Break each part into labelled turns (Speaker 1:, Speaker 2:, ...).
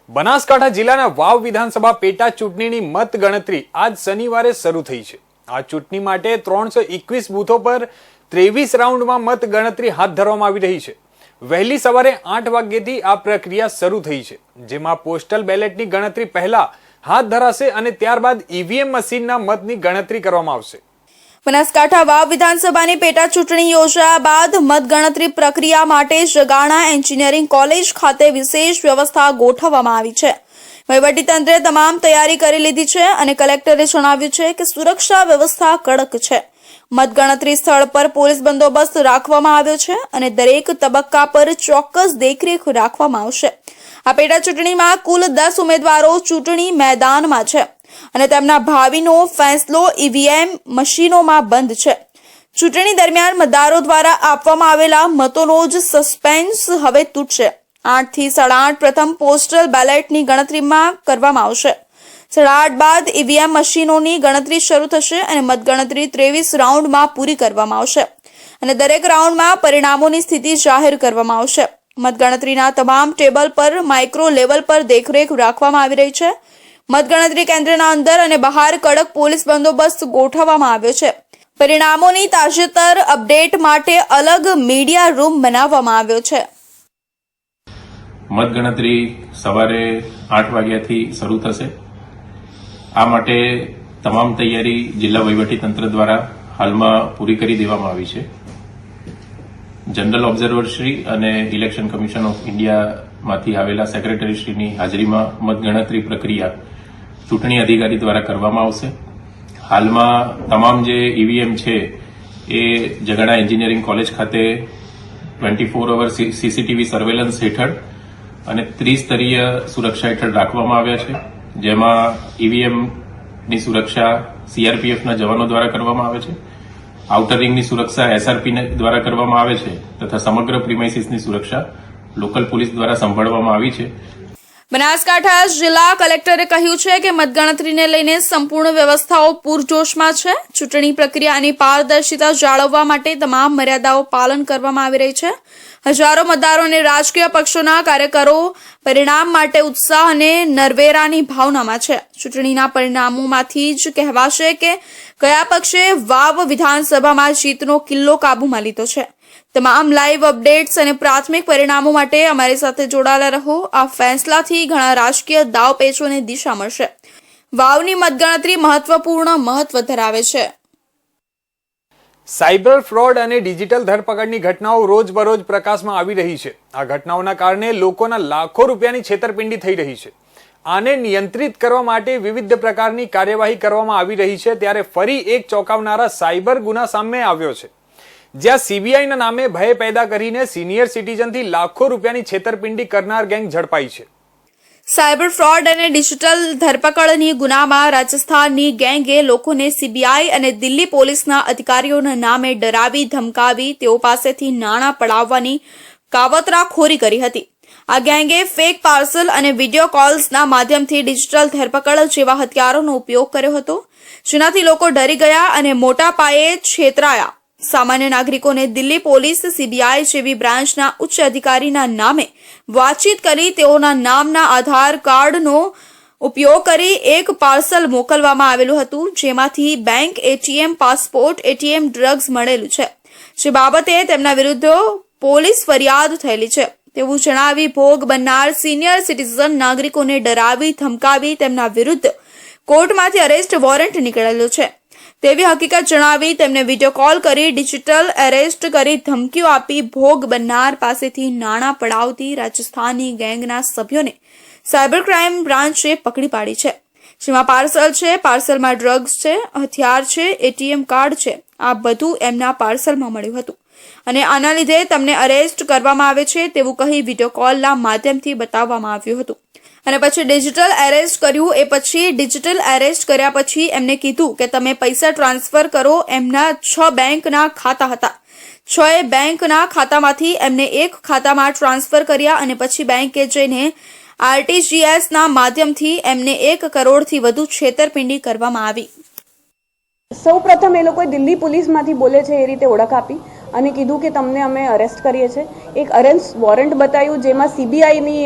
Speaker 1: બનાસકાંઠા જિલ્લાના વાવ વિધાનસભા પેટા ચૂંટણીની મત ગણતરી આજ શનિવારે શરૂ થઈ છે। આ ચૂંટણી માટે 321 બૂથો પર 23 રાઉન્ડમાં મત ગણતરી હાથ ધરવામાં આવી રહી છે। વહેલી સવારે 8 વાગ્યાથી આ પ્રક્રિયા શરૂ થઈ છે, જેમાં પોસ્ટલ બેલેટની ગણતરી પહેલા હાથ ધરાશે અને ત્યારબાદ ઈવીએમ મશીનના મતની ગણતરી કરવામાં આવશે।
Speaker 2: બનાસકાંઠા વાવ વિધાનસભાની પેટા ચૂંટણી યોજાયા બાદ મતગણતરી પ્રક્રિયા માટે જગાણા એન્જિનિયરિંગ કોલેજ ખાતે વિશેષ વ્યવસ્થા ગોઠવવામાં આવી છે। વહીવટીતંત્રે તમામ તૈયારી કરી લીધી છે અને કલેક્ટરે જણાવ્યું છે કે સુરક્ષા વ્યવસ્થા કડક છે। મતગણતરી સ્થળ પર પોલીસ બંદોબસ્ત રાખવામાં આવ્યો છે અને દરેક તબક્કા પર ચોક્કસ દેખરેખ રાખવામાં આવશે। આ પેટા ચૂંટણીમાં કુલ 10 ઉમેદવારો ચૂંટણી મેદાનમાં છે અને તેમના ભાવિનો ફેસલો ઈવીએમ મશીનોમાં બંધ છે। ચૂંટણી દરમિયાન મતદારો દ્વારા આપવામાં આવેલા મતોનો જ સસ્પેન્સ હવે તૂટશે। 8 થી 8:30 પ્રથમ પોસ્ટલ બેલેટની ગણતરીમાં કરવામાં આવશે। 8:30 બાદ ઈવીએમ મશીનોની ગણતરી શરૂ થશે અને મતગણતરી 23 રાઉન્ડમાં પૂરી કરવામાં આવશે અને દરેક રાઉન્ડમાં પરિણામોની સ્થિતિ જાહેર કરવામાં આવશે। મતગણતરીના તમામ ટેબલ પર માઇક્રો લેવલ પર દેખરેખ રાખવામાં આવી રહી છે। મતગણતરી કેન્દ્રના અંદર અને બહાર કડક પોલીસ બંદોબસ્ત ગોઠવવામાં આવ્યો છે। પરિણામોની તાજેતર અપડેટ માટે અલગ મીડિયા રૂમ બનાવવામાં આવ્યો છે।
Speaker 3: મતગણતરી સવારે 8 વાગ્યાથી શરૂ થશે। આ માટે તમામ તૈયારી જિલ્લા વહીવટીતંત્ર દ્વારા હાલમાં પૂરી કરી દેવામાં આવી છે। જનરલ ઓબ્ઝર્વર શ્રી અને ઇલેક્શન કમિશન ઓફ ઇન્ડિયામાંથી આવેલા સેક્રેટરી શ્રીની હાજરીમાં મતગણતરી પ્રક્રિયા ચૂંટણી અધિકારી દ્વારા કરવામાં આવશે। હાલમાં તમામ જે ઈવીએમ છે એ જગાણા એન્જિનિયરિંગ કોલેજ ખાતે 24 અવર સીસીટીવી સર્વેલન્સ હેઠળ અને ત્રિસ્તરીય સુરક્ષા હેઠળ રાખવામાં આવ્યા છે, જેમાં ઈવીએમની સુરક્ષા સીઆરપીએફના જવાનો દ્વારા કરવામાં આવે છે, આઉટર રિંગની સુરક્ષા એસઆરપી દ્વારા કરવામાં આવે છે તથા સમગ્ર પ્રિમાઇસીસની સુરક્ષા લોકલ પોલીસ દ્વારા સંભાળવામાં આવી છે।
Speaker 2: બનાસકાંઠા જિલ્લા કલેક્ટરે કહ્યું છે કે મતગણતરીને લઈને સંપૂર્ણ વ્યવસ્થાઓ પૂરજોશમાં છે। ચૂંટણી પ્રક્રિયાની પારદર્શિતા જાળવવા માટે તમામ મર્યાદાઓ પાલન કરવામાં આવી રહી છે। હજારો મતદારો અને રાજકીય પક્ષોના કાર્યકરો પરિણામ માટે ઉત્સાહ અને નરવેરાની ભાવનામાં છે। ચૂંટણીના પરિણામોમાંથી જ કહેવાશે કે કયા પક્ષે વાવ વિધાનસભામાં જીતનો કિલ્લો કાબૂમાં લીધો છે। તમામ લાઈવ અપડેટ્સ અને પ્રાથમિક પરિણામો માટે અમારી સાથે જોડાયેલા રહો। આ ફેસલાથી ઘણા રાજકીય દાવપેચોને દિશા મળશે। વાવની મતગણતરી મહત્વ ધરાવે છે।
Speaker 1: સાયબર ફ્રોડ અને ડિજિટલ ધરપકડની ઘટનાઓ રોજબરોજ પ્રકાશમાં આવી રહી છે। આ ઘટનાઓના કારણે લોકોના લાખો રૂપિયાની છેતરપિંડી થઈ રહી છે। આને નિયંત્રિત કરવા માટે વિવિધ પ્રકારની કાર્યવાહી કરવામાં આવી રહી છે। ત્યારે ફરી એક ચોંકાવનારા સાયબર ગુના સામે આવ્યો છે, જ્યાં સીબીઆઈના નામે ભય પેદા કરીને સિનિયર સિટીઝનથી લાખો રૂપિયાની છેતરપિંડી કરનાર ગેંગ ઝડપાઈ છે।
Speaker 2: સાયબર ફ્રોડ અને ડિજિટલ ધરપકડની ગુનામાં રાજસ્થાનની ગેંગે લોકોને સીબીઆઈ અને દિલ્હી પોલીસના અધિકારીઓના નામે ડરાવી ધમકાવી તેઓ પાસેથી નાણાં પડાવવાની કાવતરાખોરી કરી હતી। આ ગેંગે ફેક પાર્સલ અને વિડીયો કોલ્સના માધ્યમથી ડિજિટલ ધરપકડ જેવા હથિયારોનો ઉપયોગ કર્યો હતો, જેનાથી લોકો ડરી ગયા અને મોટા પાયે છેતરાયા। સામાન્ય નાગરિકોને દિલ્હી પોલીસ સીબીઆઈ જેવી બ્રાન્ચના ઉચ્ચ અધિકારીના નામે વાતચીત કરી તેઓના નામના આધાર કાર્ડનો ઉપયોગ કરી એક પાર્સલ મોકલવામાં આવેલું હતું, જેમાંથી bank, ATM, passport, ATM, drugs મળેલું છે, જે બાબતે તેમના વિરુદ્ધ પોલીસ ફરિયાદ થયેલી છે તેવું જણાવી ભોગ બનનાર સિનિયર સિટીઝન નાગરિકોને ડરાવી ધમકાવી તેમના વિરુદ્ધ કોર્ટમાંથી અરેસ્ટ વોરંટ નીકળેલો છે તેવી હકીકત જણાવી તેમને વિડીયો કોલ કરી ડિજિટલ એરેસ્ટ કરી ધમકીઓ આપી ભોગ બનનાર પાસેથી નાણાં પડાવતી રાજસ્થાનની ગેંગના સભ્યોને સાયબર ક્રાઇમ બ્રાન્ચે પકડી પાડી છે, જેમાં પાર્સલ છે, પાર્સલમાં ડ્રગ્સ છે, હથિયાર છે, એટીએમ કાર્ડ છે। આ બધું એમના પાર્સલમાં મળ્યું હતું અને આના લીધે તમને અરેસ્ટ કરવામાં આવે છે તેવું કહી વિડીયો કોલના માધ્યમથી બતાવવામાં આવ્યું હતું અને પછી ડિજિટલ એરેસ્ટ કર્યું। એ પછી ડિજિટલ એરેસ્ટ કર્યા પછી એમને કીધું કે તમે પૈસા ટ્રાન્સફર કરો। એમના 6 બેંકના ખાતા હતા, 6 બેંકના ખાતામાંથી એમને એક ખાતામાં ટ્રાન્સફર કર્યા અને પછી બેંકે જઈને આરટીજીએસના માધ્યમથી એમને 1 કરોડથી વધુ છેતરપિંડી કરવામાં આવી।
Speaker 4: સૌપ્રથમ એ લોકોએ દિલ્હી પોલીસમાંથી બોલે છે એ રીતે ઓળખ આપી અને કીધું કે તમને અમે અરેસ્ટ કરીએ છીએ. એક અરેસ્ટ વોરંટ બતાવ્યું જેમાં CBIની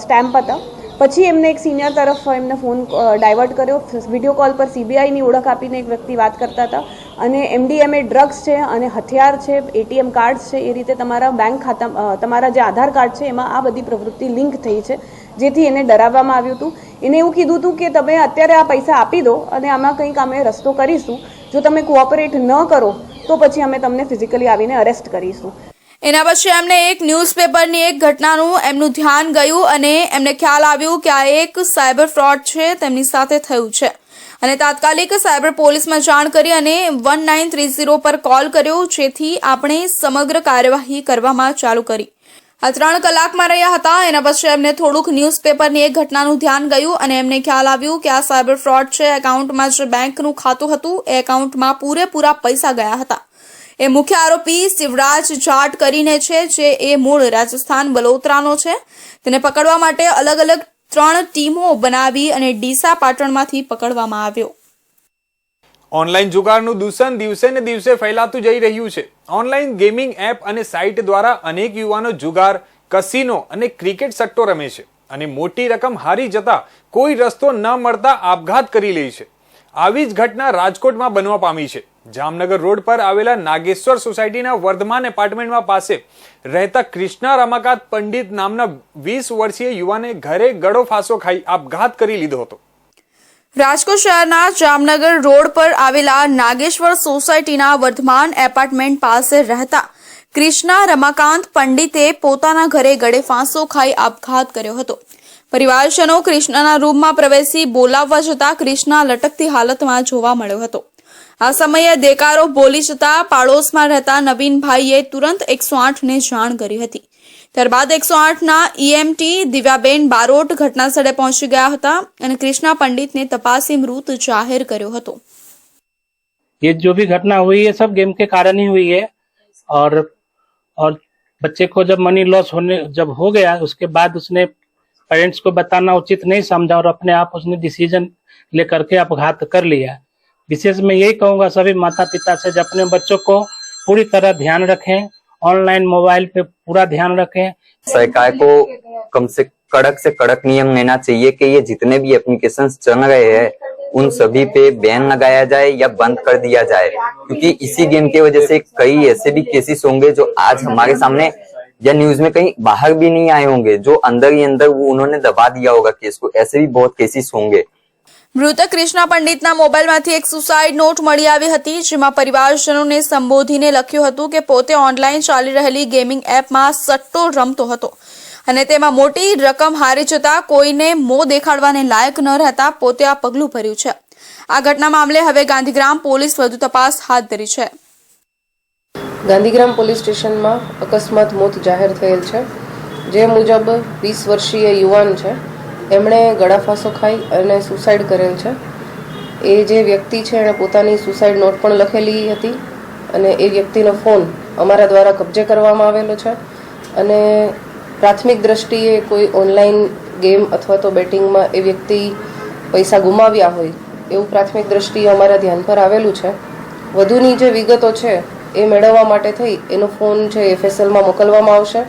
Speaker 4: સ્ટેમ્પ હતા. પછી એમને એક સિનિયર તરફ એમને ફોન ડાયવર્ટ કર્યો. વિડીયો કોલ પર CBIની ઓળખ આપીને એક વ્યક્તિ વાત કરતા હતા અને MDMA ડ્રગ્સ છે અને હથિયાર છે, ATM કાર્ડ છે, એ રીતે તમારા બેંક ખાતા, તમારા જે આધાર કાર્ડ છે એમાં આ બધી પ્રવૃત્તિ લિંક થઈ છે, જેથી એને ડરાવવામાં આવ્યું હતું. એને એવું કીધું હતું કે તમે અત્યારે આ પૈસા આપી દો અને આમાં કંઈક અમે રસ્તો કરીશું. જો તમે કોઓપરેટ ન કરો તો પછી અમે તમને ફિઝિકલી આવીને અરેસ્ટ કરીશું.
Speaker 2: એના પછી એમને એક ન્યૂઝપેપરની એક ઘટનાનું એમનું ધ્યાન ગયું અને એમને ખ્યાલ આવ્યું કે આ એક સાયબર ફ્રોડ છે, તેમની સાથે થયું છે અને તાત્કાલિક સાયબર પોલીસમાં જાણ કરી અને 1930 પર કોલ કર્યો, જેથી આપણે સમગ્ર કાર્યવાહી કરવામાં ચાલુ કરી. આ 3 કલાકમાં રહ્યા હતા. એના પછી એમને થોડુંક ન્યૂઝપેપરની એક ઘટનાનું ધ્યાન ગયું અને એમને ખ્યાલ આવ્યું કે આ સાયબર ફ્રોડ છે. એકાઉન્ટમાં જે બેંકનું ખાતું હતું એ એકાઉન્ટમાં પૂરેપૂરા પૈસા ગયા હતા. એ મુખ્ય આરોપી શિવરાજ જાટ કરીને છે, જે એ મૂળ રાજસ્થાન બલોતરાનો છે. તેને પકડવા માટે અલગ અલગ 3 ટીમો બનાવી અને ડીસા પાટણમાંથી પકડવામાં આવ્યો.
Speaker 1: ઓનલાઈન જુગારનું દૂષણ દિવસે ને દિવસે ફેલાતું જઈ રહ્યું છે. ઓનલાઈન ગેમિંગ એપ અને સાઇટ દ્વારા અનેક યુવાનો જુગાર, કસિનો અને ક્રિકેટ સટ્ટો રમે છે અને મોટી રકમ હારી જતા કોઈ રસ્તો ન મળતા આપઘાત કરી લે છે. આવી જ ઘટના રાજકોટમાં બનવા પામી છે. જામનગર રોડ પર આવેલા નાગેશ્વર સોસાયટીના વર્ધમાન એપાર્ટમેન્ટમાં પાસે રહેતા કૃષ્ણા રમાકાંત પંડિત નામના 20 વર્ષીય યુવાને ઘરે ગળો ફાંસો ખાઈ આપઘાત કરી લીધો હતો.
Speaker 2: રાજકોટ શહેરના જામનગર રોડ પર આવેલા નાગેશ્વર સોસાયટીના વર્ધમાન એપાર્ટમેન્ટ પાસે રહેતા કૃષ્ણા રમાકાંત પંડિતે પોતાના ઘરે ગળે ફાંસો ખાઈ આપઘાત કર્યો હતો. પરિવારજનો કૃષ્ણાના રૂમમાં પ્રવેશી બોલાવવા જતા કૃષ્ણા લટકતી હાલતમાં જોવા મળ્યો હતો. આ સમયે દેકારો બોલી જતા પાડોશમાં રહેતા નવીનભાઈએ તુરંત 108ને જાણ કરી હતી. ત્યારબાદ 108ના EMT દિવ્યાબેન બારોટ ઘટનાસ્થળે પહોંચી ગયા હતા અને કૃષ્ણા પંડિતને તપાસી મૃત જાહેર કર્યો હતો.
Speaker 5: ये जो भी घटना हुई है सब गेम के कारण ही हुई है और बच्चे को जब मनी लॉस जब हो गया उसके बाद उसने पेरेंट्स को बताना उचित नहीं समझा और अपने आप उसने डिसीजन लेकर के अपघात कर लिया. विशेष मैं यही कहूँगा सभी माता पिता से अपने बच्चों को पूरी तरह ध्यान रखें, ऑनलाइन मोबाइल पे पूरा ध्यान रखें.
Speaker 6: सरकार को कम से कड़क नियम लेना चाहिए कि ये जितने भी एप्लीकेशंस चल रहे हैं उन सभी पे बैन लगाया जाए या बंद कर दिया जाए, क्योंकि इसी गेम की वजह से कई ऐसे भी केसेस होंगे जो आज हमारे सामने या न्यूज में कहीं बाहर भी नहीं आए होंगे, जो अंदर ही अंदर वो उन्होंने दबा दिया होगा केस को. ऐसे भी बहुत केसेस होंगे.
Speaker 2: મૃતક કૃષ્ણા પંડિતના મોબાઈલમાંથી એક સુસાઇડ નોટ મળી આવી હતી, જેમાં પરિવારજનોને સંબોધીને લખ્યું હતું કે પોતે ઓનલાઈન ચાલી રહેલી ગેમિંગ એપમાં સટ્ટો રમતો હતો અને તેમાં મોટી રકમ હારી જતા કોઈને મોં દેખાડવાને લાયક ન રહેતા પોતે આ પગલું ભર્યું છે. આ ઘટના મામલે હવે ગાંધીગ્રામ પોલીસ વધુ તપાસ હાથ ધરી છે.
Speaker 7: ગાંધીગ્રામ પોલીસ સ્ટેશનમાં અકસ્માત મોત જાહેર થયેલ છે, જે મુજબ 20 વર્ષીય યુવાન છે, એમણે ગળાફાંસો ખાઈ અને સુસાઇડ કરેલ છે. એ જે વ્યક્તિ છે એણે પોતાની સુસાઇડ નોટ પણ લખેલી હતી અને એ વ્યક્તિનો ફોન અમારા દ્વારા કબજે કરવામાં આવેલો છે અને પ્રાથમિક દ્રષ્ટિએ કોઈ ઓનલાઈન ગેમ અથવા તો બેટિંગમાં એ વ્યક્તિ પૈસા ગુમાવ્યા હોય એવું પ્રાથમિક દ્રષ્ટિએ અમારા ધ્યાન પર આવેલું છે. વધુની જે વિગતો છે એ મેળવવા માટે થઈ એનો ફોન છે FSLમાં મોકલવામાં આવશે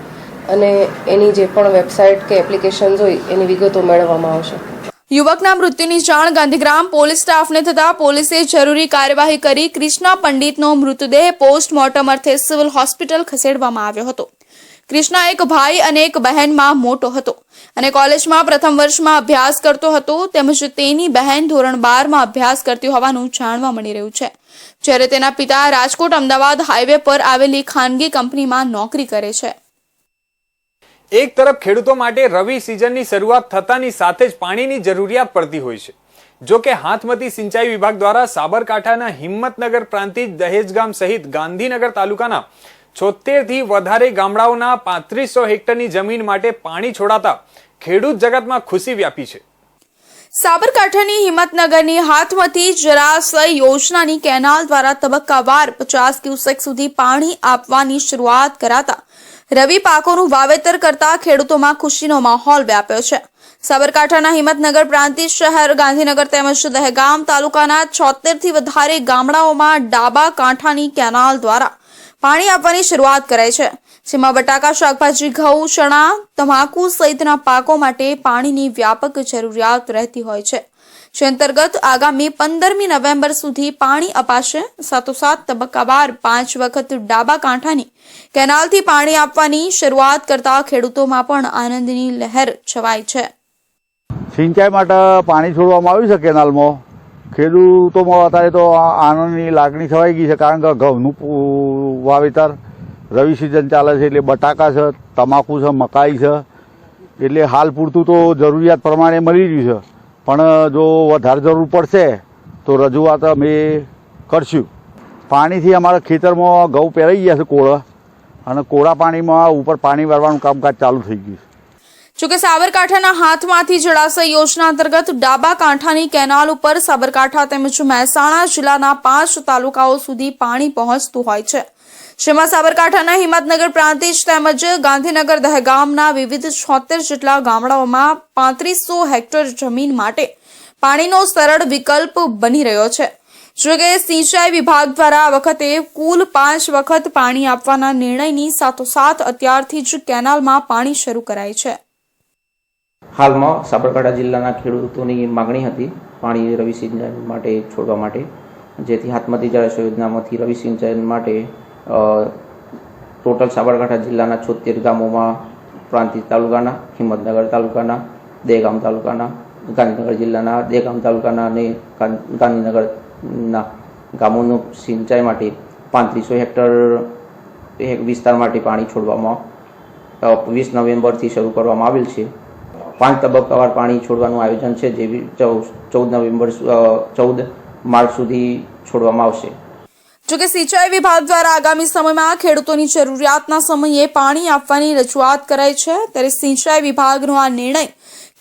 Speaker 7: અને એની જે પણ વેબસાઇટ કે એપ્લિકેશન્સ હોય એની વિગતો મેળવવામાં આવશે.
Speaker 2: યુવકના મૃત્યુની જાણ ગાંધીગ્રામ પોલીસ સ્ટાફને થતા પોલીસે જરૂરી કાર્યવાહી કરી કૃષ્ણા પંડિતનો મૃતદેહ પોસ્ટમોર્ટમ અર્થે સિવિલ હોસ્પિટલ ખસેડવામાં આવ્યો હતો. કૃષ્ણા એક ભાઈ અને એક બહેનમાં મોટો હતો અને કોલેજમાં પ્રથમ વર્ષમાં અભ્યાસ કરતો હતો, તેમજ તેની બહેન ધોરણ 12માં અભ્યાસ કરતી હોવાનું જાણવા મળી રહ્યું છે, જ્યારે તેના પિતા રાજકોટ અમદાવાદ હાઈવે પર આવેલી ખાનગી કંપનીમાં નોકરી કરે છે.
Speaker 1: એક તરફ ખેડૂતો માટે રવિ સિઝનની શરૂઆત થતાની સાથે જ પાણીની જરૂરિયાત પડતી હોય છે. જો કે હાથમતી સિંચાઈ વિભાગ દ્વારા સાબરકાંઠાના હિંમતનગર પ્રાંતિજ દહેજગામ સહિત ગાંધીનગર તાલુકાના 76 થી વધારે ગામડાઓના 3500 હેક્ટરની જમીન માટે પાણી છોડાતા ખેડૂત જગતમાં ખુશી વ્યાપી છે.
Speaker 2: સાબરકાંઠાની હિંમતનગરની હાથમતી જળાશય યોજનાની કેનાલ દ્વારા તબક્કાવાર 50 ક્યુસેક સુધી પાણી આપવાની શરૂઆત કરાતા રવિ પાકોનું વાવેતર કરતા ખેડૂતોમાં ખુશીનો માહોલ વ્યાપ્યો છે. સાબરકાંઠાના હિંમતનગર પ્રાંતિજ શહેર ગાંધીનગર તેમજ દહેગામ તાલુકાના 76 થી વધારે ગામડાઓમાં ડાબા કાંઠાની કેનાલ દ્વારા પાણી આપવાની શરૂઆત કરાઈ છે, જેમાં બટાકા, શાકભાજી, ઘઉં, ચણા, તમાકુ સહિતના પાકો માટે પાણીની વ્યાપક જરૂરિયાત રહેતી હોય છે, જે અંતર્ગત આગામી 15મી નવેમ્બર સુધી પાણી અપાશે. સાથોસાથ તબક્કાવાર 5 વખત ડાબા કાંઠાની કેનાલથી પાણી આપવાની શરૂઆત કરતા ખેડૂતોમાં પણ આનંદની લહેર છવાઈ છે.
Speaker 8: સિંચાઈ માટે પાણી છોડવામાં આવ્યું છે કેનાલમાં. ખેડૂતોમાં અત્યારે તો આનંદની લાગણી છવાઈ ગઈ છે, કારણ કે ઘઉંનું વાવેતર રવિ સિઝન ચાલે છે, એટલે બટાકા છે, તમાકુ છે, મકાઈ છે, એટલે હાલ પૂરતું તો જરૂરિયાત પ્રમાણે મળી રહ્યું છે. પણ જો વધારે જરૂર પડશે તો રજૂઆત અમે કરશું. પાણીથી અમારા ખેતરમાં ઘઉં પહેરાઈ ગયા છે કોળા, અને કોળા પાણીમાં ઉપર પાણી વાળવાનું કામકાજ ચાલુ થઈ ગયું છે.
Speaker 2: જોકે સાબરકાંઠાના હાથમાંથી જળાશય યોજના અંતર્ગત ડાબા કાંઠાની કેનાલ ઉપર સાબરકાંઠા તેમજ મહેસાણા જિલ્લાના 5 તાલુકાઓ સુધી પાણી પહોંચતું હોય છે, જેમાં સાબરકાંઠાના હિંમતનગર પ્રાંતિજ તેમજ ગાંધીનગર દહેગામના વિવિધ 76 જેટલા ગામડાઓમાં 3500 હેક્ટર જમીન માટે પાણીનો સરળ વિકલ્પ બની રહ્યો છે. જોકે સિંચાઈ વિભાગ દ્વારા આ વખતે કુલ 5 વખત પાણી આપવાના નિર્ણયની સાથોસાથ અત્યારથી જ કેનાલમાં પાણી શરૂ કરાય છે.
Speaker 9: હાલમાં સાબરકાંઠા જિલ્લાના ખેડૂતોની માગણી હતી પાણી રવિ સિંચાઈ માટે છોડવા માટે, જેથી હાથમાંથી જળાશય યોજનામાંથી રવિ સિંચાઈ માટે ટોટલ સાબરકાંઠા જિલ્લાના 76 ગામોમાં પ્રાંતિજ તાલુકાના, હિંમતનગર તાલુકાના, દહેગામ તાલુકાના, ગાંધીનગર જિલ્લાના દહેગામ તાલુકાના અને ગાંધીનગરના ગામોનું સિંચાઈ માટે 3500 હેક્ટર વિસ્તાર માટે પાણી છોડવામાં 20 નવેમ્બરથી શરૂ કરવામાં આવેલ છે. 5 તબક્કાવાર પાણી છોડવાનું આયોજન છે, જે 14 માર્ચ સુધી છોડવામાં આવશે.
Speaker 2: જોકે સિંચાઈ વિભાગ દ્વારા આગામી સમયમાં ખેડૂતોની જરૂરિયાતના સમયે પાણી આપવાની રજૂઆત કરાઈ છે, ત્યારે સિંચાઈ વિભાગનો આ નિર્ણય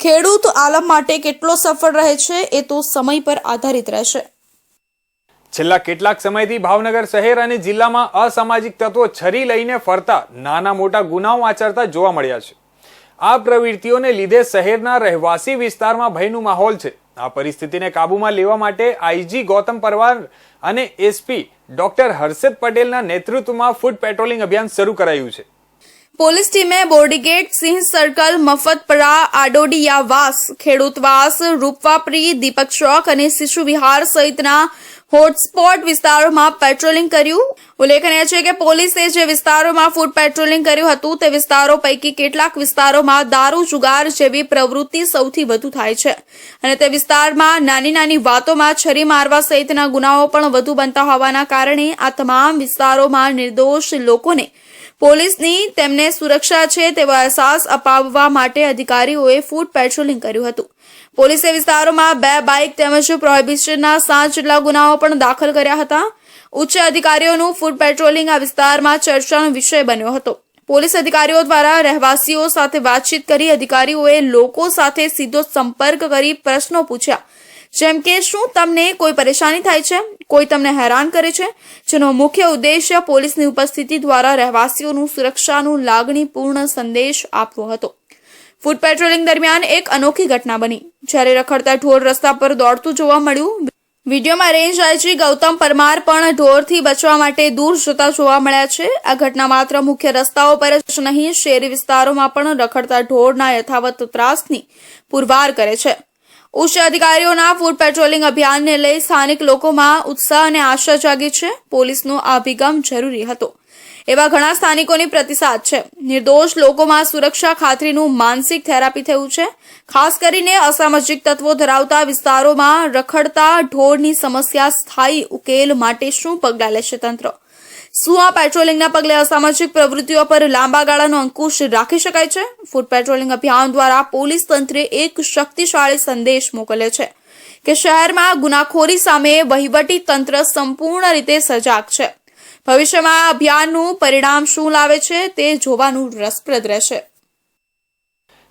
Speaker 2: ખેડૂત આલમ માટે કેટલો સફળ રહે છે એ તો સમય પર આધારિત રહેશે.
Speaker 1: છેલ્લા કેટલાક સમયથી ભાવનગર શહેર અને જિલ્લામાં અસામાજિક તત્વો છરી લઈને ફરતા નાના મોટા ગુનાઓ આચરતા જોવા મળ્યા છે. આ પ્રવૃત્તિઓને લીધે શહેરના રહેવાસી વિસ્તારમાં ભયનું માહોલ છે. આ પરિસ્થિતિને કાબૂમાં લેવા માટે આઈજી ગૌતમ પરવાર અને એસપી ડોક્ટર હર્ષદ પટેલના નેતૃત્વમાં ફૂડ પેટ્રોલિંગ અભિયાન શરૂ કરાયું છે.
Speaker 2: પોલીસ ટીમે બોર્ડીગેટ, સિંહ સર્કલ, મફતપરા, આડોડિયાવાસ, ખેડૂતવાસ, રૂપવાપરી, દીપક ચોક અને શિશુ વિહાર સહિતના હોટસ્પોટ વિસ્તારોમાં પેટ્રોલિંગ કર્યું. ઉલ્લેખનીય છે કે પોલીસે જે વિસ્તારોમાં ફૂડ પેટ્રોલિંગ કર્યું હતું તે વિસ્તારો પૈકી કેટલાક વિસ્તારોમાં દારૂ, જુગાર જેવી પ્રવૃત્તિ સૌથી વધુ થાય છે, અને તે વિસ્તારમાં નાની નાની વાતોમાં છરી મારવા સહિતના ગુનાઓ પણ વધુ બનતા હોવાના કારણે આ તમામ વિસ્તારોમાં નિર્દોષ લોકોને પોલીસની તેમને સુરક્ષા છે તેવો અહેસાસ અપાવવા માટે અધિકારીઓએ ફૂડ પેટ્રોલિંગ કર્યું હતું. પોલીસે વિસ્તારોમાં 2 બાઇક તેમજ પ્રોહિબિશનના 7 જેટલા ગુનાઓ પણ દાખલ કર્યા હતા. ઉચ્ચ અધિકારીઓનું ફૂડ પેટ્રોલિંગ આ વિસ્તારમાં ચર્ચાનો વિષય બન્યો હતો. પોલીસ અધિકારીઓ દ્વારા રહેવાસીઓ સાથે વાતચીત કરી અધિકારીઓએ લોકો સાથે સીધો સંપર્ક કરી પ્રશ્નો પૂછ્યા, જેમ કે શું તમને કોઈ પરેશાની થાય છે, કોઈ તમને હેરાન કરે છે, જેનો મુખ્ય ઉદ્દેશ્ય પોલીસની ઉપસ્થિતિ દ્વારા રહેવાસીઓનું સુરક્ષાનું લાગણીપૂર્ણ સંદેશ આપવો હતો. ફૂડ પેટ્રોલિંગ દરમિયાન એક અનોખી ઘટના બની, જ્યારે રખડતા ઢોર રસ્તા પર દોડતું જોવા મળ્યું. વિડીયોમાં રેન્જ આઈજી ગૌતમ પરમાર પણ ઢોરથી બચવા માટે દૂર જતા જોવા મળ્યા છે. આ ઘટના માત્ર મુખ્ય રસ્તાઓ પર જ નહીં, શહેરી વિસ્તારોમાં પણ રખડતા ઢોરના યથાવત ત્રાસની પુરવાર કરે છે. ઉચ્ચ અધિકારીઓના ફૂડ પેટ્રોલિંગ અભિયાનને લઈ સ્થાનિક લોકોમાં ઉત્સાહ અને આશા જાગી છે. પોલીસનો આ અભિગમ જરૂરી હતો એવા ઘણા સ્થાનિકોની પ્રતિસાદ છે. નિર્દોષ લોકોમાં સુરક્ષા ખાતરીનું માનસિક થેરાપી થયું છે. ખાસ કરીને અસામાજિક તત્વો ધરાવતા વિસ્તારોમાં રખડતા ઢોરની સમસ્યા સ્થાયી ઉકેલ માટે શું પગલાં લેશે તંત્ર? શું આ પેટ્રોલિંગના પગલે અસામાજિક પ્રવૃત્તિઓ પર લાંબા ગાળાનો અંકુશ રાખી શકાય છે? ફૂડ પેટ્રોલિંગ અભિયાન દ્વારા પોલીસ તંત્રે એક શક્તિશાળી સંદેશ મોકલ્યો છે કે શહેરમાં ગુનાખોરી સામે વહીવટી તંત્ર સંપૂર્ણ રીતે સજાગ છે. ભવિષ્યમાં આ અભિયાનનું પરિણામ શું લાવે છે તે જોવાનું રસપ્રદ રહેશે.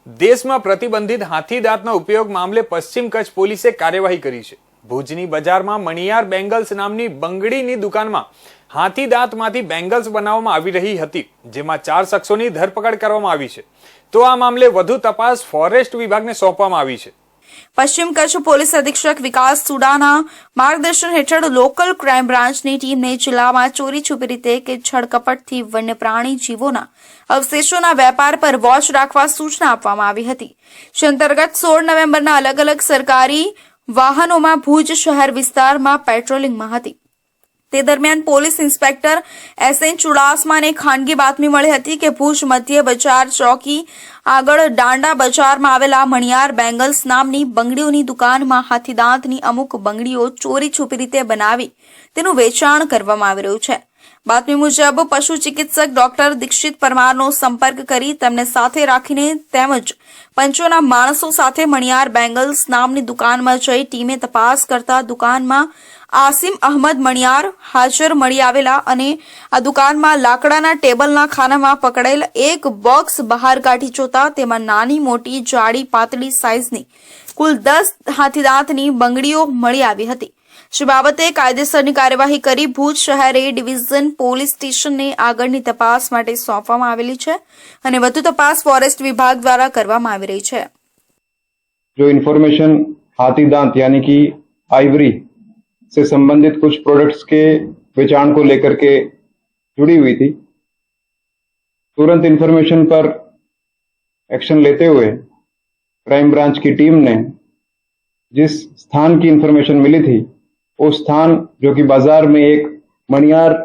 Speaker 1: દેશમાં પ્રતિબંધિત હાથીદાંતના ઉપયોગ મામલે પશ્ચિમ કચ્છ પોલીસે કાર્યવાહી કરી છે. ભુજની બજારમાં મણિયાર બેંગલ્સ નામની બંગડીની દુકાનમાં હાથીદાંતમાંથી બેંગલ્સ બનાવવામાં આવી રહી હતી, જેમાં 4 શખ્સોની ધરપકડ કરવામાં આવી છે. તો આ મામલે વધુ તપાસ ફોરેસ્ટ વિભાગને સોંપવામાં આવી છે.
Speaker 2: પશ્ચિમ કચ્છ પોલીસ અધિક્ષક વિકાસ સુડાના માર્ગદર્શન હેઠળ લોકલ ક્રાઇમ બ્રાન્ચની ટીમને જિલ્લામાં ચોરી છુપી રીતે કે છળકપટથી વન્ય પ્રાણી જીવોના અવશેષોના વેપાર પર વોચ રાખવા સૂચના આપવામાં આવી હતી. જે અંતર્ગત 16 નવેમ્બરના અલગ અલગ સરકારી વાહનોમાં ભુજ શહેર વિસ્તારમાં પેટ્રોલિંગમાં હતી. તે દરમિયાન પોલીસ ઇન્સ્પેક્ટર SN ચુડાસમાને ખાનગી બાતમી મળી હતી કે ભુજ મધ્ય બજાર ચોકી આગળ દાંડા બજારમાં આવેલા મણિયાર બેંગલ્સ નામની બંગડીઓની દુકાનમાં હાથીદાંતની અમુક બંગડીઓ ચોરી છુપી રીતે બનાવી તેનું વેચાણ કરવામાં આવી રહ્યું છે. બાતમી મુજબ પશુ ચિકિત્સક ડોક્ટર દીક્ષિત પરમારનો સંપર્ક કરી તેમને સાથે રાખીને તેમજ પંચોના માણસો સાથે મણિયાર બેંગલ્સ નામની દુકાનમાં જઈ ટીમે તપાસ કરતા દુકાનમાં આસિમ અહમદ મણિયાર હાજર મળી આવેલા અને આ દુકાનમાં લાકડાના ટેબલના ખાનામાં પકડેલ એક બોક્સ બહાર કાઢી જોતા તેમાં નાની મોટી જાડી પાતળી સાઇઝની કુલ 10 હાથીદાંતની બંગડીઓ મળી આવી હતી. જે બાબતે કાયદેસરની કાર્યવાહી કરી ભુજ શહેર એ ડિવિઝન પોલીસ સ્ટેશનને આગળની તપાસ માટે સોંપવામાં આવેલી છે અને વધુ તપાસ ફોરેસ્ટ વિભાગ દ્વારા કરવામાં આવી રહી છે.
Speaker 10: जो इन्फॉर्मेशन हाथीदांत यानी कि आइवरी से संबंधित कुछ प्रोडक्ट्स के बेचान को लेकर के जुड़ी हुई थी, तुरंत इन्फॉर्मेशन पर एक्शन लेते हुए क्राइम ब्रांच की टीम ने जिस स्थान की इन्फॉर्मेशन मिली थी उस स्थान जो कि बाजार में एक मणियार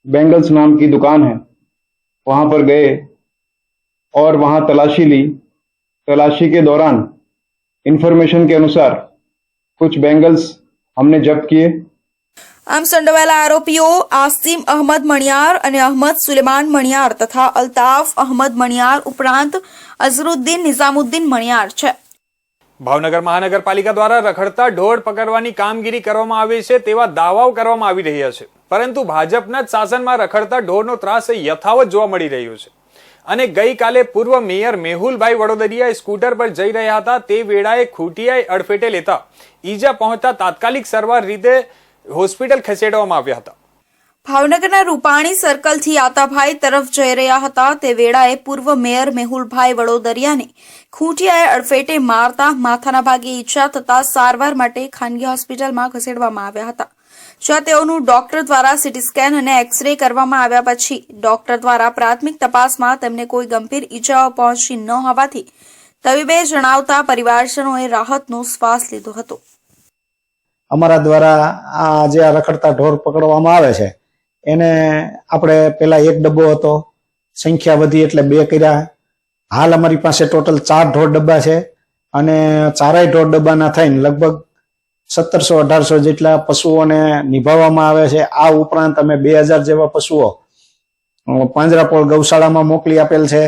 Speaker 10: बैंगल्स नाम की दुकान है वहां पर गए और वहां तलाशी ली. तलाशी के दौरान इन्फॉर्मेशन के अनुसार कुछ बैंगल्स हमने जब्त किए.
Speaker 2: આમ સંડોવાયેલા આરોપીઓ આસિમ અહમદ મણિયાર અને અહમદ સુલેમાન મણિયાર તથા અલ્તાફ અહમદ મણિયાર ઉપરાંત અઝરુદ્દીન નિઝામુદ્દીન મણિયાર છે.
Speaker 1: ભાવનગર મહાનગરપાલિકા દ્વારા રખડતા ઢોર પકડવાની કામગીરી કરવામાં આવે છે તેવા દાવાઓ કરવામાં આવી રહ્યા છે, પરંતુ ભાજપના જ શાસનમાં રખડતા ઢોરનો ત્રાસ યથાવત જોવા મળી રહ્યો છે. અને ગઈકાલે પૂર્વ મેયર મેહુલભાઈ વડોદરિયા સ્કૂટર પર જઈ રહ્યા હતા તે વેળાએ ખૂંટિયાએ અડફેટે લેતા ઈજા પહોંચતા તાત્કાલિક સારવાર રીતે હોસ્પિટલ ખસેડવામાં આવ્યા હતા.
Speaker 2: ભાવનગરના રૂપાણી સર્કલથી આતાભાઈ તરફ જઈ રહ્યા હતા તે વેળાએ પૂર્વ મેયર મેહુલભાઈ વડોદરિયાને ખૂંટિયાએ અડફેટે મારતા માથાના ભાગે ઈજા થતા સારવાર માટે ખાનગી હોસ્પિટલમાં ખસેડવામાં આવ્યા હતા. જ્યાં તેઓનું ડોક્ટર દ્વારા સીટી સ્કેન અને એક્સરે કરવામાં આવ્યા પછી ડોક્ટર દ્વારા પ્રાથમિક તપાસમાં તેમને કોઈ ગંભીર ઈજાઓ પહોંચી ન હોવાથી તબીબે જણાવતા પરિવારજનોએ રાહતનો શ્વાસ લીધો હતો.
Speaker 11: અમારા દ્વારા આ જે રખડતા ઢોર પકડવામાં આવે છે એને આપણે પેલા એક ડબ્બો હતો, સંખ્યા વધી એટલે 2 કર્યા. હાલ અમારી પાસે ટોટલ 4 ઢોર ડબ્બા છે અને ચારેય ઢોર ડબ્બાના થઈને લગભગ 1700-1800 જેટલા પશુઓને નિભાવવામાં આવે છે. આ ઉપરાંત અમે 2000 જેવા પશુઓ પાંજરાપોળ ગૌશાળામાં મોકલી આપેલ છે.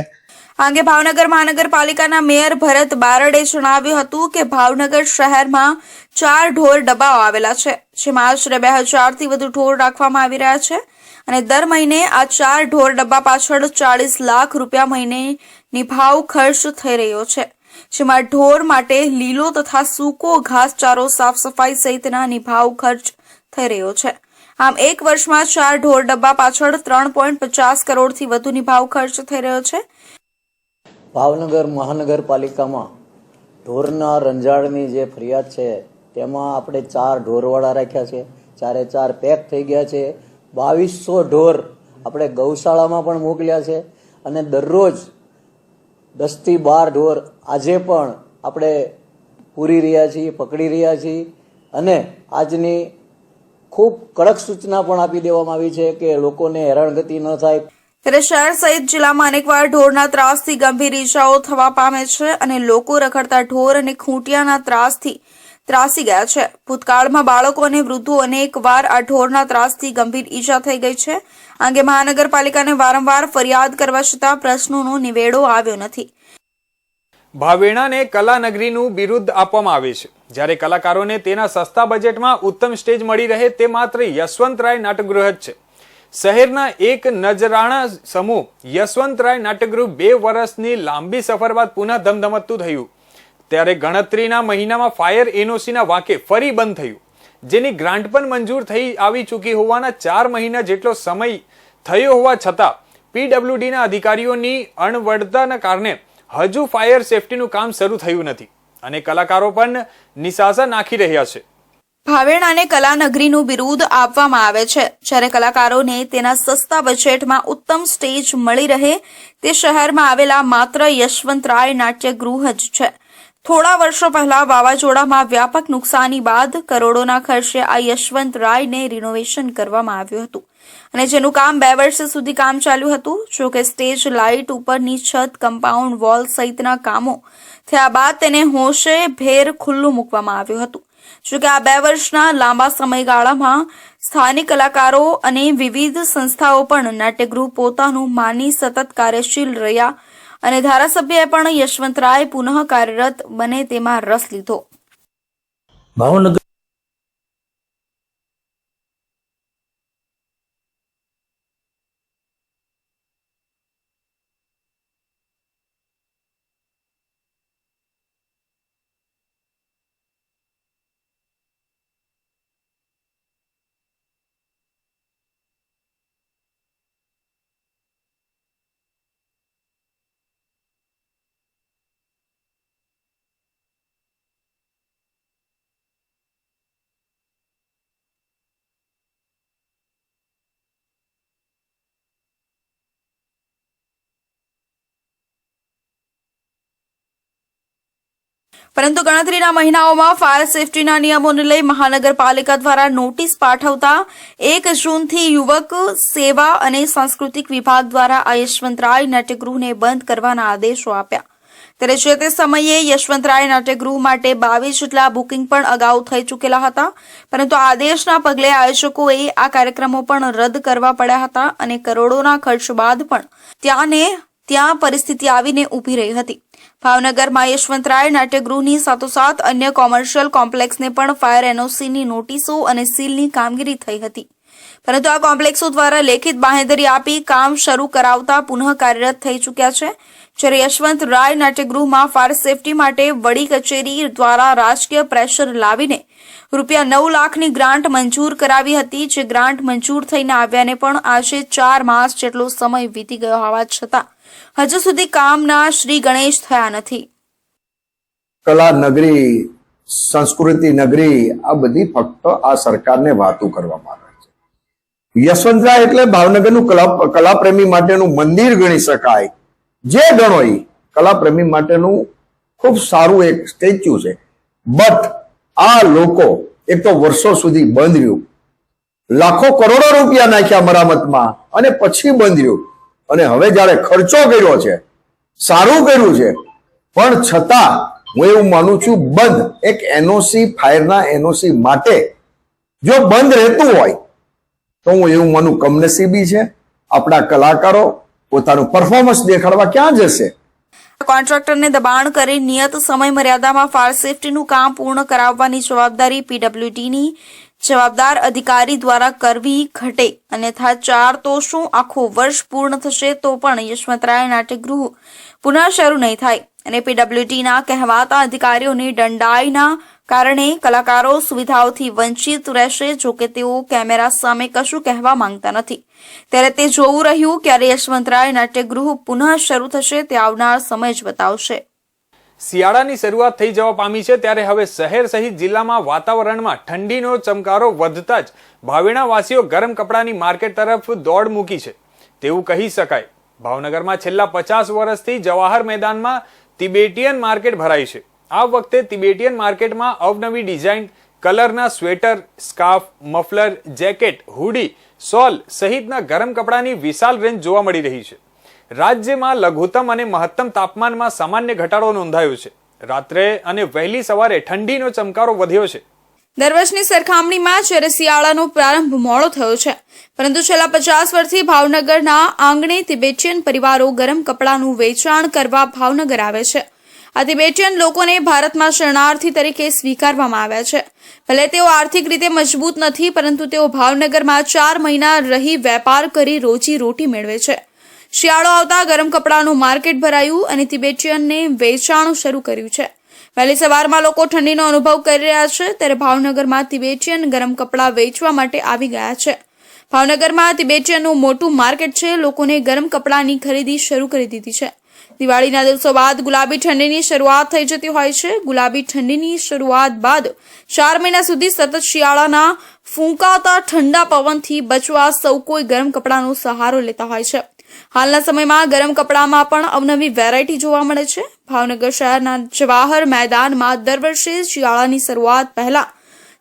Speaker 2: આ અંગે ભાવનગર મહાનગરપાલિકાના મેયર ભરત બારડે જણાવ્યું હતું કે ભાવનગર શહેરમાં 4 ઢોર ડબ્બાઓ આવેલા છે, જેમાં આશરે 2000થી વધુ ઢોર રાખવામાં આવી રહ્યા છે અને દર મહિને આ 4 ઢોર ડબ્બા પાછળ 40 લાખ રૂપિયા મહિને નિભાવ ખર્ચ થઈ રહ્યો છે, જેમાં ઢોર માટે લીલો તથા સૂકો ઘાસચારો સાફ સફાઈ સહિતના નિભાવ ખર્ચ થઈ રહ્યો છે. આમ એક વર્ષમાં 4 ઢોર ડબ્બા પાછળ 3.50 કરોડથી વધુ નિભાવ ખર્ચ થઈ રહ્યો છે.
Speaker 12: ભાવનગર મહાનગરપાલિકામાં ઢોરના રંજાડની જે ફરિયાદ છે તેમાં આપણે 4 ઢોરવાળા રાખ્યા છે, 4 પેક થઈ ગયા છે. 2200 ઢોર આપણે ગૌશાળામાં પણ મોકલ્યા છે અને દરરોજ 10 થી 12 ઢોર આજે પણ આપણે પૂરી રહ્યા છીએ, પકડી રહ્યા છીએ અને આજની ખૂબ કડક સૂચના પણ આપી દેવામાં આવી છે કે લોકોને હેરાનગતિ ન થાય.
Speaker 2: ત્યારે શહેર સહિત જિલ્લામાં અનેકવાર ઢોરના ત્રાસથી ગંભીર ઈજાઓ થવા પામે છે અને લોકો રખડતા ઢોર અને ખૂંટિયાના ત્રાસથી ત્રાસી ગયા છે. ભૂતકાળમાં બાળકો અને વૃદ્ધો અનેકવાર આ ઢોરના ત્રાસથી ગંભીર ઈજા થઈ ગઈ છે. આ અંગે મહાનગરપાલિકાને વારંવાર ફરિયાદ કરવા છતાં પ્રશ્નોનો નિવેડો આવ્યો નથી.
Speaker 1: ભાવેણાને કલાનગરીનું બિરુદ આપવામાં આવે છે, જ્યારે કલાકારોને તેના સસ્તા બજેટમાં ઉત્તમ સ્ટેજ મળી રહે તે માત્ર યશવંતરાય નાટ્યગૃહ જ છે. શહેરના એક નજરાણા સમૂહ યશવંતરાય નાટ્યગૃહ 2 વર્ષની લાંબી સફર બાદ પુનઃ ધમધમતું થયું, ત્યારે ગણતરીના મહિનામાં ફાયર એનઓસીના વાંકે ફરી બંધ થયું, જેની ગ્રાન્ટ પણ મંજૂર થઈ આવી ચૂકી હોવાના 4 મહિના જેટલો સમય થયો હોવા છતાં પીડબ્લ્યુડીના અધિકારીઓની અણવડતાના કારણે હજુ ફાયર સેફટીનું કામ શરૂ થયું નથી. અને કલાકારો પણ નિશાસા નાખી રહ્યા છે.
Speaker 2: ભાવેણાને કલાનગરીનું બિરુદ આપવામાં આવે છે, જ્યારે કલાકારોને તેના સસ્તા બજેટમાં ઉત્તમ સ્ટેજ મળી રહે તે શહેરમાં આવેલા માત્ર યશવંતરાય નાટ્યગૃહ જ છે. થોડા વર્ષો પહેલા વાવાઝોડામાં વ્યાપક નુકસાની બાદ કરોડોના ખર્ચે આ યશવંતરાયને રિનોવેશન કરવામાં આવ્યું હતું અને જેનું કામ 2 વર્ષ સુધી કામ ચાલ્યું હતું. જોકે સ્ટેજ લાઇટ, ઉપરની છત, કમ્પાઉન્ડ વોલ સહિતના કામો થયા બાદ તેને હોશે ભેર ખુલ્લું મૂકવામાં આવ્યું હતું. જોકે આ 2 વર્ષના લાંબા સમયગાળામાં સ્થાનિક કલાકારો અને વિવિધ સંસ્થાઓ પણ નાટ્યગૃહ પોતાનું માની સતત કાર્યશીલ રહ્યા અને ધારાસભ્યએ પણ યશવંતરાય પુનઃ કાર્યરત બને તેમાં રસ લીધો.
Speaker 5: ભાવનગર
Speaker 2: પરંતુ ગણતરીના મહિનાઓમાં ફાયર સેફટીના નિયમોને લઈ મહાનગરપાલિકા દ્વારા નોટિસ પાઠવતા 1 જૂનથી યુવક સેવા અને સાંસ્કૃતિક વિભાગ દ્વારા આ યશવંતરાય નાટ્યગૃહને બંધ કરવાના આદેશો આપ્યા. ત્યારે જે તે સમયે યશવંતરાય નાટ્યગૃહ માટે 22 જેટલા બુકિંગ પણ અગાઉ થઈ ચૂકેલા હતા, પરંતુ આદેશના પગલે આયોજકોએ આ કાર્યક્રમો પણ રદ કરવા પડ્યા હતા અને કરોડોના ખર્ચ બાદ પણ ત્યાં પરિસ્થિતિ આવીને ઊભી રહી હતી. ભાવનગરમાં યશવંતરાય નાટ્યગૃહની સાથોસાથ અન્ય કોમર્શિયલ કોમ્પ્લેક્સને પણ ફાયર એનઓસીની નોટિસો અને સીલની કામગીરી થઈ હતી, પરંતુ આ કોમ્પ્લેક્સો દ્વારા લેખિત બાંહેધરી આપી કામ શરૂ કરાવતા પુનઃ કાર્યરત થઈ ચૂક્યા છે. જ્યારે યશવંતરાય નાટ્યગૃહમાં ફાયર સેફટી માટે વડી કચેરી દ્વારા રાજકીય પ્રેશર લાવીને ₹9 લાખની ગ્રાન્ટ મંજૂર કરાવી હતી, જે ગ્રાન્ટ મંજૂર થઈને આવ્યાને પણ આજે 4 માસ જેટલો સમય વીતી ગયો હોવા છતાં હજુ સુધી કામના શ્રી ગણેશ થયા નથી.
Speaker 13: કલા નગરી, સંસ્કૃતિ નગરી, આ બધી ફક્ત આ સરકારને વાતો કરવામાં આવે છે. યશવંતરાય એટલે ભાવનગરનું કલાપ્રેમી માટેનું મંદિર ગણી શકાય. જે ગણો એ કલાપ્રેમી માટેનું ખૂબ સારું એક સ્ટેચ્યુ છે. બટ આ લોકો એક તો વર્ષો સુધી બંધ રહ્યું, લાખો કરોડો રૂપિયા નાખ્યા મરામતમાં અને પછી બંધ રહ્યું. અને હવે જયારે ખર્ચો કર્યો છે, સારું કર્યું છે, પણ છતાં હું એવું માનું છું બંધ એક એનઓસી, ફાયરના એનઓસી માટે જો બંધ રહેતું હોય તો હું એવું માનું કમનસીબી છે. આપણા કલાકારો પોતાનું પરફોર્મન્સ દેખાડવા ક્યાં જશે?
Speaker 2: કોન્ટ્રાક્ટરને દબાણ કરી નિયત સમય મર્યાદામાં ફાયર સેફટીનું કામ પૂર્ણ કરાવવાની જવાબદારી પીડબ્લ્યુડીની જવાબદાર અધિકારી દ્વારા કરવી ઘટે, અન્યથા 4 તો શું આખું વર્ષ પૂર્ણ થશે તો પણ યશવંતરાય નાટ્યગૃહ પુનઃ શરૂ નહીં થાય અને પીડબ્લ્યુડીના કહેવાતા અધિકારીઓની દંડાઈના કારણે કલાકારો સુવિધાઓથી વંચિત રહેશે. જોકે તેઓ કેમેરા સામે કશું કહેવા માંગતા નથી. ત્યારે તે જોવું રહ્યું ક્યારે યશવંતરાય નાટ્યગૃહ પુનઃ શરૂ થશે તે આવનાર સમય જ બતાવશે.
Speaker 1: શિયાળાની શરૂઆત થઈ જવા પામી છે, ત્યારે હવે શહેર સહિત જિલ્લામાં વાતાવરણમાં ઠંડીનો ચમકારો વધતા જ ભાવેણાવાસીઓ ગરમ કપડાની માર્કેટ તરફ દોડ મૂકી છે તેવું કહી શકાય. ભાવનગરમાં છેલ્લા 50 વર્ષથી જવાહર મેદાનમાં તિબેટિયન માર્કેટ ભરાય છે. આ વખતે તિબેટિયન માર્કેટમાં અવનવી ડિઝાઇન, કલરના sweater, scarf, muffler, jacket, hoodie, shall સહિતના ગરમ કપડાની વિશાળ રેન્જ જોવા મળી રહી છે. રાજ્યમાં લઘુત્તમ અને મહત્તમ તાપમાનમાં સામાન્ય ઘટાડો નોંધાયો છે. રાત્રે અને વહેલી સવારે ઠંડીનો ચમકારો વધ્યો છે.
Speaker 2: દર વર્ષની સરખામણીમાં જ્યારે શિયાળાનો પ્રારંભ મોડો થયો છે, પરંતુ છેલ્લા 50 વર્ષથી ભાવનગરના આંગણે તિબેટિયન પરિવારો ગરમ કપડાનું વેચાણ કરવા ભાવનગર આવે છે. આ તિબેટિયન લોકોને ભારતમાં શરણાર્થી તરીકે સ્વીકારવામાં આવ્યા છે. ભલે તેઓ આર્થિક રીતે મજબૂત નથી, પરંતુ તેઓ ભાવનગરમાં 4 મહિના રહી વેપાર કરી રોજી રોટી મેળવે છે. શિયાળો આવતા ગરમ કપડાનું માર્કેટ ભરાયું અને તિબેટિયનને વેચાણ શરૂ કર્યું છે. વહેલી સવારમાં લોકો ઠંડીનો અનુભવ કરી રહ્યા છે, ત્યારે ભાવનગરમાં તિબેટિયન ગરમ કપડાં વેચવા માટે આવી ગયા છે. ભાવનગરમાં તિબેટિયનનું મોટું માર્કેટ છે. લોકોને ગરમ કપડાની ખરીદી શરૂ કરી દીધી છે. દિવાળીના દિવસો બાદ ગુલાબી ઠંડીની શરૂઆત થઈ જતી હોય છે. ગુલાબી ઠંડીની શરૂઆત બાદ 4 મહિના સુધી સતત શિયાળાના ફૂંકાતા ઠંડા પવનથી બચવા સૌ કોઈ ગરમ કપડાનો સહારો લેતા હોય છે. હાલના સમયમાં ગરમ કપડામાં પણ અવનવી વેરાયટી જોવા મળે છે. ભાવનગર શહેરના જવાહર મેદાનમાં દર વર્ષે શિયાળાની શરૂઆત પહેલા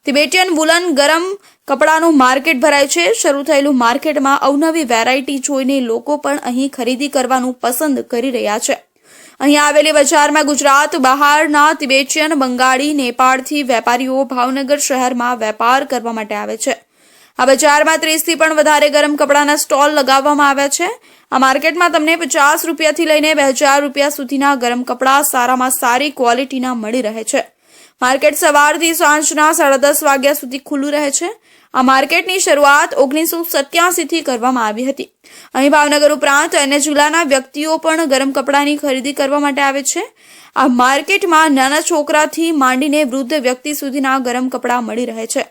Speaker 2: તિબેટિયન વુલન ગરમ કપડાનું માર્કેટ ભરાય છે. શરૂ થયેલું માર્કેટમાં અવનવી વેરાયટી જોઈને લોકો પણ અહીં ખરીદી કરવાનું પસંદ કરી રહ્યા છે. અહીં આવેલી બજારમાં ગુજરાત બહારના તિબેટિયન, બંગાળી, નેપાળથી વેપારીઓ ભાવનગર શહેરમાં વેપાર કરવા માટે આવે છે. આ બજારમાં 30થી પણ વધારે ગરમ કપડાના સ્ટોલ લગાવવામાં આવ્યા છે. આ માર્કેટમાં તમને 50 રૂપિયાથી લઈને 2000 રૂપિયા સુધીના ગરમ કપડા સારામાં સારી ક્વોલિટીના મળી રહે છે. માર્કેટ સવારથી સાંજના 10:30 વાગ્યા સુધી ખુલ્લું રહે છે. આ માર્કેટની શરૂઆત 1987થી કરવામાં આવી હતી. અહીં ભાવનગર ઉપરાંત અન્ય જિલ્લાના વ્યક્તિઓ પણ ગરમ કપડાની ખરીદી કરવા માટે આવે છે. આ માર્કેટમાં નાના છોકરાથી માંડીને વૃદ્ધ વ્યક્તિ સુધીના ગરમ કપડા મળી રહે છે.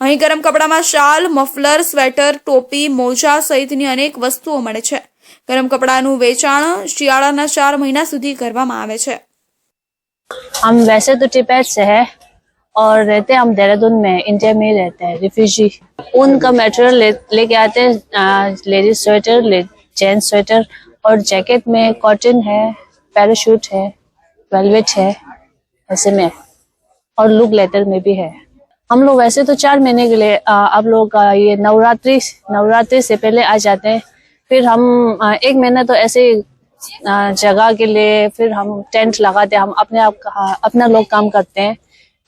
Speaker 2: અહીં ગરમ કપડામાં શાલ, મફલર, સ્વેટર, ટોપી, મોજા સહિતની અનેક વસ્તુઓ મળે છે. ગરમ કપડાનું વેચાણ શિયાળાના 4 મહિના સુધી કરવામાં આવે છે.
Speaker 14: हम वैसे तो टिबेट से है और रहते हम देहरादून में, इंडिया में रहते हैं, रिफ्यूजी. ऊन का मटेरियल लेके आते हैं, लेडीज स्वेटर, जेंट्स स्वेटर और जैकेट में कॉटन है, पैराशूट है, वेलवेट है, ऐसे में और लुक लेदर में भी है. हम लोग वैसे तो 4 महीने के लिए आप लोग ये नवरात्रि से पहले आ जाते हैं. फिर हम 1 महीना तो ऐसे जगह के लिए फिर हम टेंट लगाते हैं, हम अपना लोग काम करते हैं.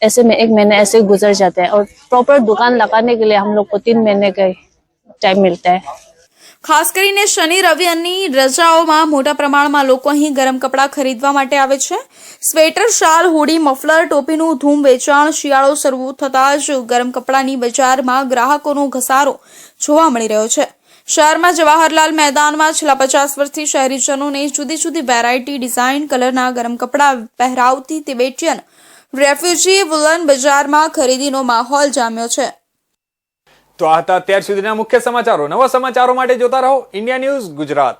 Speaker 14: ऐसे में 1 महीना ऐसे गुजर जाते हैं और प्रॉपर दुकान लगाने के लिए हम लोग को 3 महीने का टाइम मिलता है.
Speaker 2: ખાસ કરીને શનિ રવિની રજાઓમાં મોટા પ્રમાણમાં લોકો અહીં ગરમ કપડાં ખરીદવા માટે આવે છે. સ્વેટર, શાલ, હુડી, મફલર, ટોપીનું ધૂમ વેચાણ. શિયાળો શરૂ થતાં જ ગરમ કપડાની બજારમાં ગ્રાહકોનો ઘસારો જોવા મળી રહ્યો છે. શહેરમાં જવાહરલાલ મેદાનમાં છેલ્લા 50 વર્ષથી શહેરીજનોને જુદી જુદી વેરાયટી, ડિઝાઇન, કલરના ગરમ કપડાં પહેરાવતી તિબેટિયન રેફ્યુજી વુલન બજારમાં ખરીદીનો માહોલ જામ્યો છે.
Speaker 1: તો આ હતા અત્યાર સુધીના મુખ્ય સમાચારો. નવા સમાચારો માટે જોતા રહો ઇન્ડિયા ન્યૂઝ ગુજરાત.